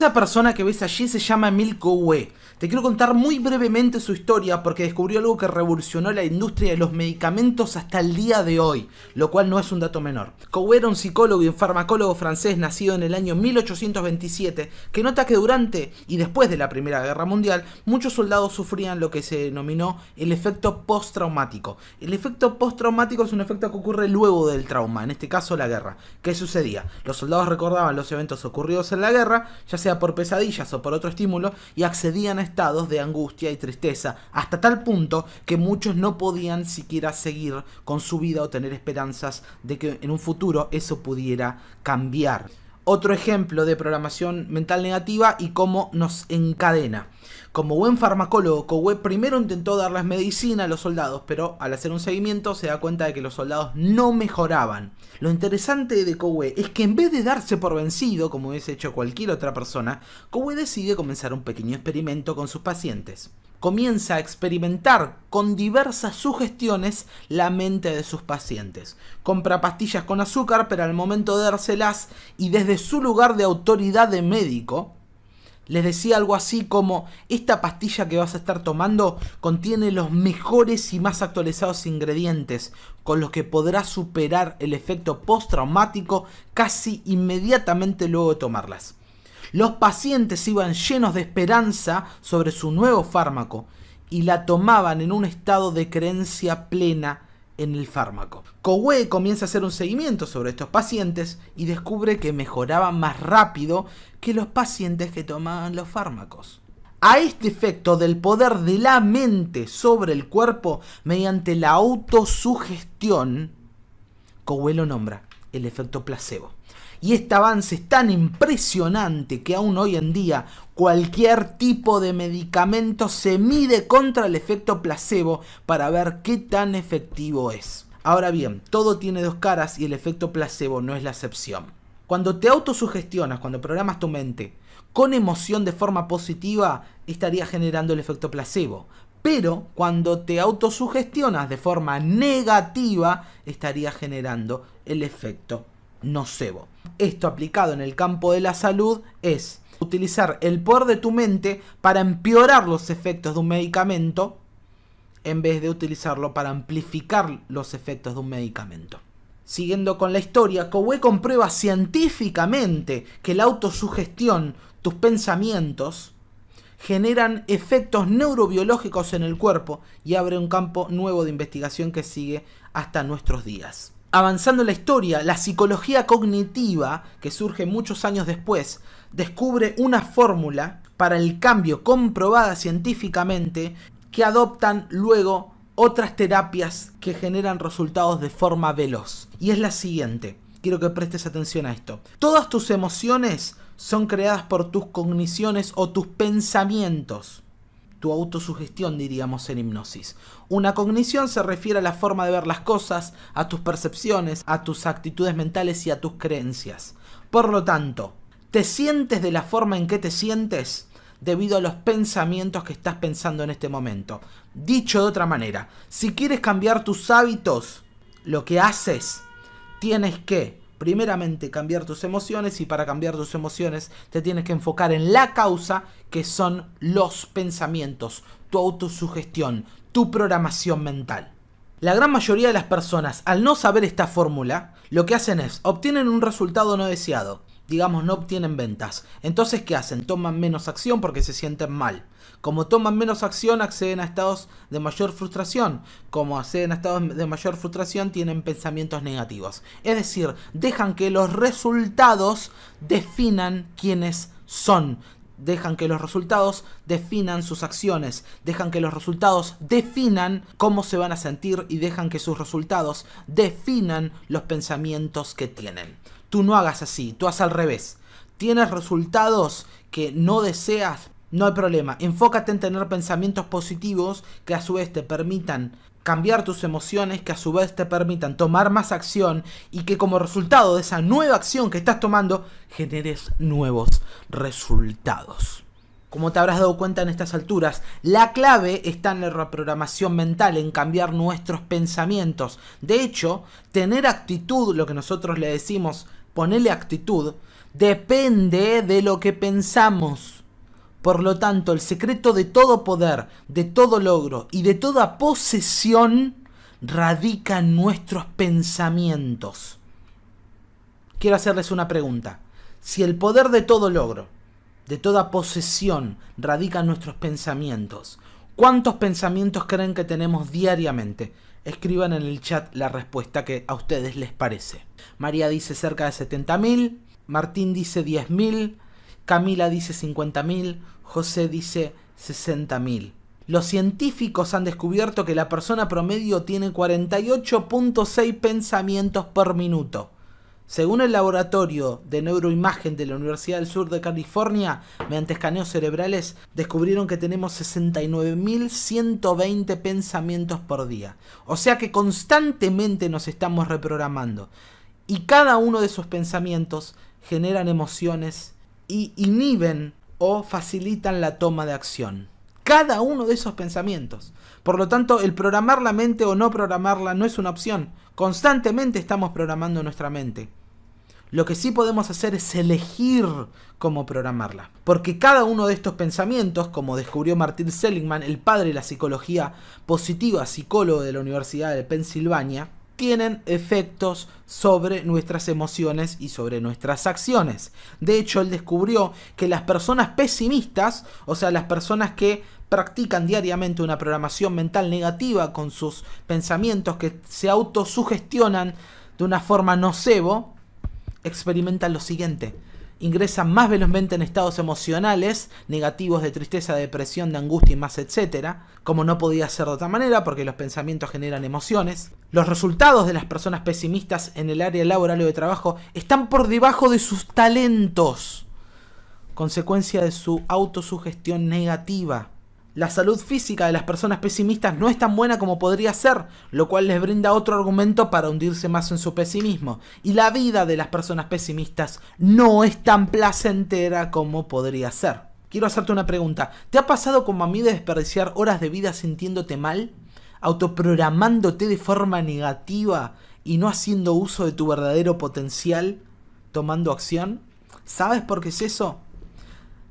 Esa persona que ves allí se llama Emile Coué. Te quiero contar muy brevemente su historia porque descubrió algo que revolucionó la industria de los medicamentos hasta el día de hoy, lo cual no es un dato menor. Coué era un psicólogo y un farmacólogo francés nacido en el año 1827 que nota que durante y después de la Primera Guerra Mundial muchos soldados sufrían lo que se denominó el efecto postraumático. El efecto postraumático es un efecto que ocurre luego del trauma, en este caso la guerra. ¿Qué sucedía? Los soldados recordaban los eventos ocurridos en la guerra, ya sea por pesadillas o por otro estímulo, y accedían a estados de angustia y tristeza, hasta tal punto que muchos no podían siquiera seguir con su vida o tener esperanzas de que en un futuro eso pudiera cambiar. Otro ejemplo de programación mental negativa y cómo nos encadena. Como buen farmacólogo, Coué primero intentó darles medicina a los soldados, pero al hacer un seguimiento se da cuenta de que los soldados no mejoraban. Lo interesante de Coué es que en vez de darse por vencido, como hubiese hecho cualquier otra persona, Coué decide comenzar un pequeño experimento con sus pacientes. Comienza a experimentar con diversas sugestiones la mente de sus pacientes. Compra pastillas con azúcar, pero al momento de dárselas y desde su lugar de autoridad de médico, les decía algo así como: esta pastilla que vas a estar tomando contiene los mejores y más actualizados ingredientes con los que podrás superar el efecto postraumático casi inmediatamente luego de tomarlas. Los pacientes iban llenos de esperanza sobre su nuevo fármaco y la tomaban en un estado de creencia plena en el fármaco. Coué comienza a hacer un seguimiento sobre estos pacientes y descubre que mejoraban más rápido que los pacientes que tomaban los fármacos. A este efecto del poder de la mente sobre el cuerpo mediante la autosugestión, Coué lo nombra el efecto placebo. Y este avance es tan impresionante que aún hoy en día cualquier tipo de medicamento se mide contra el efecto placebo para ver qué tan efectivo es. Ahora bien, todo tiene dos caras y el efecto placebo no es la excepción. Cuando te autosugestionas, cuando programas tu mente con emoción de forma positiva, estaría generando el efecto placebo. Pero cuando te autosugestionas de forma negativa, estaría generando el efecto nocebo. Esto aplicado en el campo de la salud es utilizar el poder de tu mente para empeorar los efectos de un medicamento en vez de utilizarlo para amplificar los efectos de un medicamento. Siguiendo con la historia, Coué comprueba científicamente que la autosugestión, tus pensamientos, generan efectos neurobiológicos en el cuerpo y abre un campo nuevo de investigación que sigue hasta nuestros días. Avanzando en la historia, la psicología cognitiva, que surge muchos años después, descubre una fórmula para el cambio comprobada científicamente que adoptan luego otras terapias que generan resultados de forma veloz. Y es la siguiente, quiero que prestes atención a esto. Todas tus emociones son creadas por tus cogniciones o tus pensamientos. Tu autosugestión, diríamos en hipnosis. Una cognición se refiere a la forma de ver las cosas, a tus percepciones, a tus actitudes mentales y a tus creencias. Por lo tanto, te sientes de la forma en que te sientes debido a los pensamientos que estás pensando en este momento. Dicho de otra manera, si quieres cambiar tus hábitos, lo que haces, tienes que primeramente cambiar tus emociones, y para cambiar tus emociones te tienes que enfocar en la causa, que son los pensamientos, tu autosugestión, tu programación mental. La gran mayoría de las personas, al no saber esta fórmula, lo que hacen es obtienen un resultado no deseado. Digamos, no obtienen ventas. Entonces, ¿qué hacen? Toman menos acción porque se sienten mal. Como toman menos acción, acceden a estados de mayor frustración. Como acceden a estados de mayor frustración, tienen pensamientos negativos. Es decir, dejan que los resultados definan quiénes son. Dejan que los resultados definan sus acciones. Dejan que los resultados definan cómo se van a sentir y dejan que sus resultados definan los pensamientos que tienen. Tú no hagas así, tú haz al revés. ¿Tienes resultados que no deseas? No hay problema. Enfócate en tener pensamientos positivos que a su vez te permitan cambiar tus emociones, que a su vez te permitan tomar más acción y que como resultado de esa nueva acción que estás tomando generes nuevos resultados. Como te habrás dado cuenta en estas alturas, la clave está en la reprogramación mental, en cambiar nuestros pensamientos. De hecho, tener actitud, lo que nosotros le decimos, ponerle actitud, depende de lo que pensamos. Por lo tanto, el secreto de todo poder, de todo logro y de toda posesión radica en nuestros pensamientos. Quiero hacerles una pregunta. Si el poder de todo logro, de toda posesión, radica en nuestros pensamientos, ¿cuántos pensamientos creen que tenemos diariamente? Escriban en el chat la respuesta que a ustedes les parece. María dice cerca de 70.000, Martín dice 10.000, Camila dice 50.000, José dice 60.000. Los científicos han descubierto que la persona promedio tiene 48.6 pensamientos por minuto. Según el laboratorio de neuroimagen de la Universidad del Sur de California, mediante escaneos cerebrales, descubrieron que tenemos 69.120 pensamientos por día. O sea que constantemente nos estamos reprogramando. Y cada uno de esos pensamientos generan emociones y inhiben o facilitan la toma de acción. Cada uno de esos pensamientos. Por lo tanto, el programar la mente o no programarla no es una opción. Constantemente estamos programando nuestra mente. Lo que sí podemos hacer es elegir cómo programarla. Porque cada uno de estos pensamientos, como descubrió Martin Seligman, el padre de la psicología positiva, psicólogo de la Universidad de Pensilvania, tienen efectos sobre nuestras emociones y sobre nuestras acciones. De hecho, él descubrió que las personas pesimistas, o sea, las personas que practican diariamente una programación mental negativa con sus pensamientos, que se autosugestionan de una forma nocebo, experimentan lo siguiente: ingresan más velozmente en estados emocionales negativos de tristeza, de depresión, de angustia y más, etcétera, como no podía ser de otra manera porque los pensamientos generan emociones. Los resultados de las personas pesimistas en el área laboral o de trabajo están por debajo de sus talentos, consecuencia de su autosugestión negativa. La salud física de las personas pesimistas no es tan buena como podría ser, lo cual les brinda otro argumento para hundirse más en su pesimismo. Y la vida de las personas pesimistas no es tan placentera como podría ser. Quiero hacerte una pregunta. ¿Te ha pasado como a mí de desperdiciar horas de vida sintiéndote mal? ¿Autoprogramándote de forma negativa y no haciendo uso de tu verdadero potencial, tomando acción? ¿Sabes por qué es eso?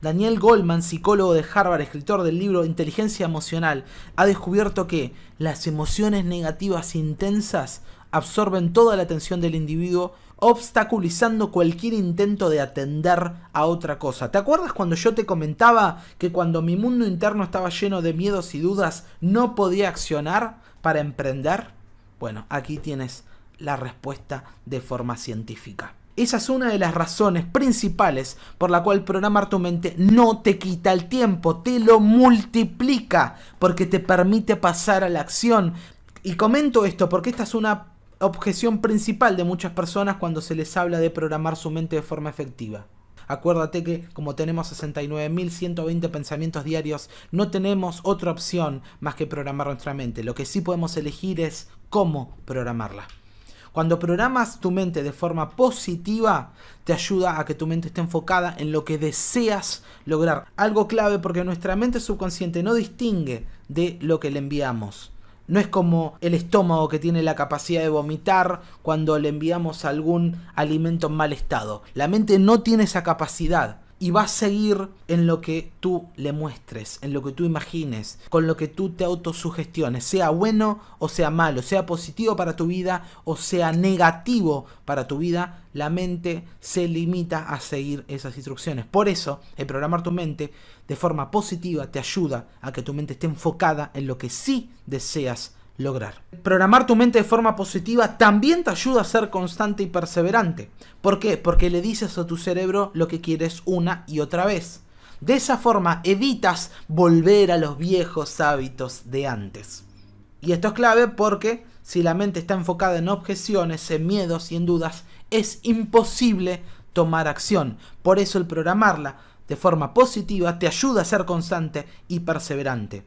Daniel Goleman, psicólogo de Harvard, escritor del libro Inteligencia Emocional, ha descubierto que las emociones negativas intensas absorben toda la atención del individuo, obstaculizando cualquier intento de atender a otra cosa. ¿Te acuerdas cuando yo te comentaba que cuando mi mundo interno estaba lleno de miedos y dudas, no podía accionar para emprender? Bueno, aquí tienes la respuesta de forma científica. Esa es una de las razones principales por la cual programar tu mente no te quita el tiempo, te lo multiplica, porque te permite pasar a la acción. Y comento esto porque esta es una objeción principal de muchas personas cuando se les habla de programar su mente de forma efectiva. Acuérdate que como tenemos 69.120 pensamientos diarios, no tenemos otra opción más que programar nuestra mente. Lo que sí podemos elegir es cómo programarla. Cuando programas tu mente de forma positiva, te ayuda a que tu mente esté enfocada en lo que deseas lograr. Algo clave porque nuestra mente subconsciente no distingue de lo que le enviamos. No es como el estómago que tiene la capacidad de vomitar cuando le enviamos algún alimento en mal estado. La mente no tiene esa capacidad. Y va a seguir en lo que tú le muestres, en lo que tú imagines, con lo que tú te autosugestiones, sea bueno o sea malo, sea positivo para tu vida o sea negativo para tu vida, la mente se limita a seguir esas instrucciones. Por eso, el programar tu mente de forma positiva te ayuda a que tu mente esté enfocada en lo que sí deseas lograr. Programar tu mente de forma positiva también te ayuda a ser constante y perseverante. ¿Por qué? Porque le dices a tu cerebro lo que quieres una y otra vez. De esa forma evitas volver a los viejos hábitos de antes. Y esto es clave porque si la mente está enfocada en objeciones, en miedos y en dudas, es imposible tomar acción. Por eso el programarla de forma positiva te ayuda a ser constante y perseverante.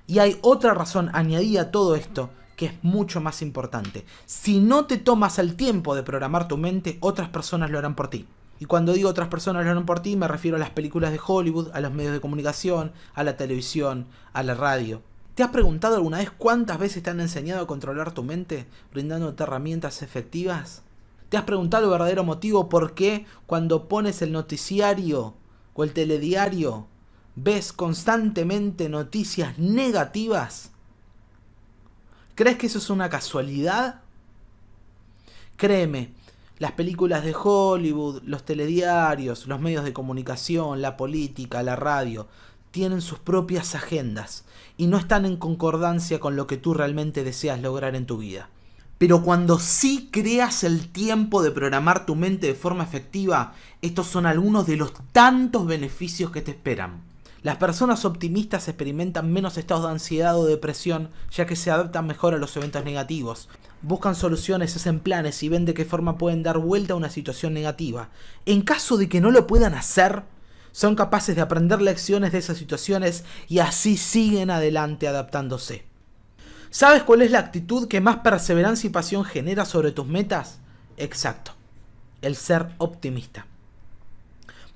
Y hay otra razón añadida a todo esto que es mucho más importante. Si no te tomas el tiempo de programar tu mente, otras personas lo harán por ti. Y cuando digo otras personas lo harán por ti, me refiero a las películas de Hollywood, a los medios de comunicación, a la televisión, a la radio. ¿Te has preguntado alguna vez cuántas veces te han enseñado a controlar tu mente, brindándote herramientas efectivas? ¿Te has preguntado el verdadero motivo por qué cuando pones el noticiario o el telediario ves constantemente noticias negativas? ¿Crees que eso es una casualidad? Créeme, las películas de Hollywood, los telediarios, los medios de comunicación, la política, la radio, tienen sus propias agendas y no están en concordancia con lo que tú realmente deseas lograr en tu vida. Pero cuando sí creas el tiempo de programar tu mente de forma efectiva, estos son algunos de los tantos beneficios que te esperan. Las personas optimistas experimentan menos estados de ansiedad o depresión, ya que se adaptan mejor a los eventos negativos. Buscan soluciones, hacen planes y ven de qué forma pueden dar vuelta a una situación negativa. En caso de que no lo puedan hacer, son capaces de aprender lecciones de esas situaciones y así siguen adelante adaptándose. ¿Sabes cuál es la actitud que más perseverancia y pasión genera sobre tus metas? Exacto, el ser optimista.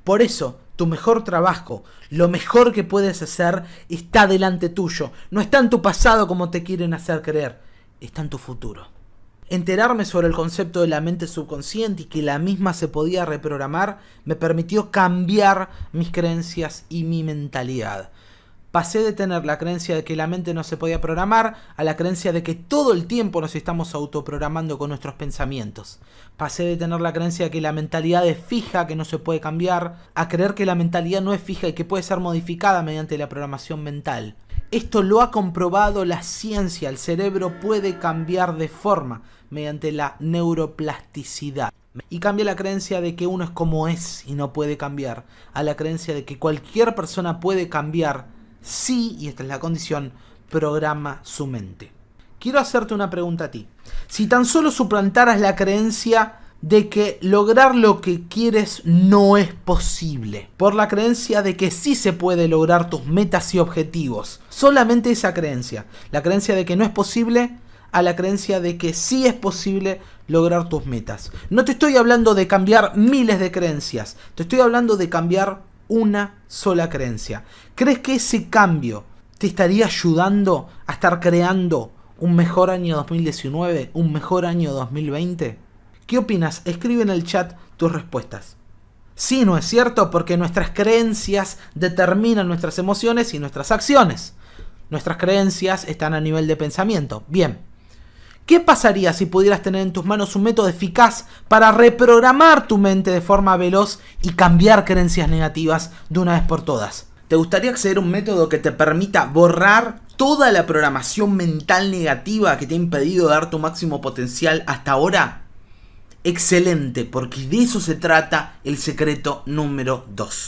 Por eso, tu mejor trabajo, lo mejor que puedes hacer, está delante tuyo. No está en tu pasado como te quieren hacer creer, está en tu futuro. Enterarme sobre el concepto de la mente subconsciente y que la misma se podía reprogramar me permitió cambiar mis creencias y mi mentalidad. Pasé de tener la creencia de que la mente no se podía programar a la creencia de que todo el tiempo nos estamos autoprogramando con nuestros pensamientos. Pasé de tener la creencia de que la mentalidad es fija, que no se puede cambiar, a creer que la mentalidad no es fija y que puede ser modificada mediante la programación mental. Esto lo ha comprobado la ciencia. El cerebro puede cambiar de forma mediante la neuroplasticidad. Y cambia la creencia de que uno es como es y no puede cambiar, a la creencia de que cualquier persona puede cambiar si, y esta es la condición, programa su mente. Quiero hacerte una pregunta a ti. Si tan solo suplantaras la creencia de que lograr lo que quieres no es posible, por la creencia de que sí se puede lograr tus metas y objetivos, solamente esa creencia, la creencia de que no es posible, a la creencia de que sí es posible lograr tus metas. No te estoy hablando de cambiar miles de creencias, te estoy hablando de cambiar una sola creencia. ¿Crees que ese cambio te estaría ayudando a estar creando un mejor año 2019, un mejor año 2020? ¿Qué opinas? Escribe en el chat tus respuestas. Sí, ¿no es cierto? Porque nuestras creencias determinan nuestras emociones y nuestras acciones. Nuestras creencias están a nivel de pensamiento. Bien. ¿Qué pasaría si pudieras tener en tus manos un método eficaz para reprogramar tu mente de forma veloz y cambiar creencias negativas de una vez por todas? ¿Te gustaría acceder a un método que te permita borrar toda la programación mental negativa que te ha impedido dar tu máximo potencial hasta ahora? Excelente, porque de eso se trata el secreto número 2.